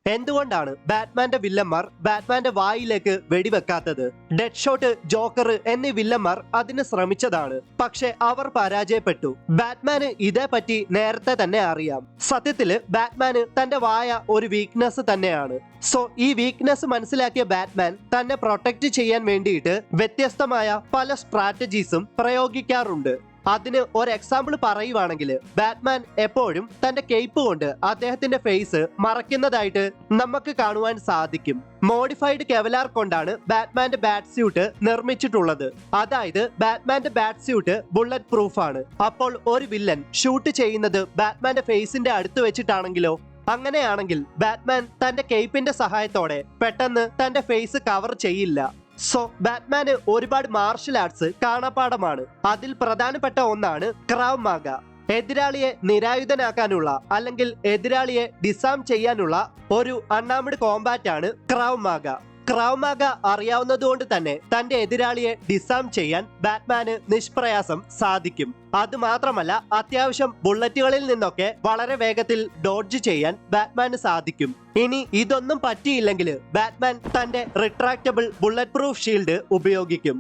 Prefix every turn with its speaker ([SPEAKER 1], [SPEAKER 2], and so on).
[SPEAKER 1] എന്തുകൊണ്ടാണ് ബാറ്റ്മാന്റെ വില്ലന്മാർ ബാറ്റ്മാന്റെ വായിലേക്ക് വെടിവെക്കാത്തത്? Dead shot, Joker എന്നീ വില്ലന്മാർ അതിന് ശ്രമിച്ചതാണ്, പക്ഷെ അവർ പരാജയപ്പെട്ടു. ബാറ്റ്മാന് ഇതേപറ്റി നേരത്തെ തന്നെ അറിയാം. സത്യത്തില് ബാറ്റ്മാന് തന്റെ വായ ഒരു വീക്ക്നെസ് തന്നെയാണ്. സോ ഈ വീക്ക്നെസ് മനസ്സിലാക്കിയ ബാറ്റ്മാൻ തന്നെ പ്രൊട്ടക്ട് ചെയ്യാൻ വേണ്ടിയിട്ട് വ്യത്യസ്തമായ പല സ്ട്രാറ്റജീസും പ്രയോഗിക്കാറുണ്ട്. അതിന് ഒരു എക്സാമ്പിൾ പറയുവാണെങ്കിൽ, ബാറ്റ്മാൻ എപ്പോഴും തന്റെ കേപ്പ് കൊണ്ട് അദ്ദേഹത്തിന്റെ ഫേസ് മറയ്ക്കുന്നതായിട്ട് നമുക്ക് കാണുവാൻ സാധിക്കും. മോഡിഫൈഡ് കെവലാർ കൊണ്ടാണ് ബാറ്റ്മാന്റെ ബാറ്റ് സ്യൂട്ട് നിർമ്മിച്ചിട്ടുള്ളത്. അതായത് ബാറ്റ്മാന്റെ ബാറ്റ് സ്യൂട്ട് ബുള്ളറ്റ് പ്രൂഫ് ആണ്. അപ്പോൾ ഒരു വില്ലൻ ഷൂട്ട് ചെയ്യുന്നത് ബാറ്റ്മാന്റെ ഫേസിന്റെ അടുത്ത് വെച്ചിട്ടാണെങ്കിലോ? അങ്ങനെയാണെങ്കിൽ ബാറ്റ്മാൻ തന്റെ കേപ്പിന്റെ സഹായത്തോടെ പെട്ടെന്ന് തന്റെ ഫേസ് കവർ ചെയ്യില്ല. സോ ബാറ്റ്മാന് ഒരുപാട് മാർഷൽ ആർട്സ് കാണാപ്പാടമാണ്. അതിൽ പ്രധാനപ്പെട്ട ഒന്നാണ് ക്രാവ് മാഗ. എതിരാളിയെ നിരായുധനാക്കാനുള്ള അല്ലെങ്കിൽ എതിരാളിയെ ഡിസാം ചെയ്യാനുള്ള ഒരു അൺആംഡ് കോമ്പാറ്റ് ആണ് ക്രാവ് മാഗ. ക്രാവ് മാഗ അറിയാവുന്നതുകൊണ്ട് തന്നെ തന്റെ എതിരാളിയെ ഡിസാം ചെയ്യാൻ ബാറ്റ്മാന് നിഷ്പ്രയാസം സാധിക്കും. അത് മാത്രമല്ല, അത്യാവശ്യം ബുള്ളറ്റുകളിൽ നിന്നൊക്കെ വളരെ വേഗത്തിൽ ഡോഡ്ജ് ചെയ്യാൻ ബാറ്റ്മാന് സാധിക്കും. ഇനി ഇതൊന്നും പറ്റിയില്ലെങ്കിൽ ബാറ്റ്മാൻ തന്റെ റിട്രാക്റ്റബിൾ ബുള്ളറ്റ് പ്രൂഫ് ഷീൽഡ് ഉപയോഗിക്കും.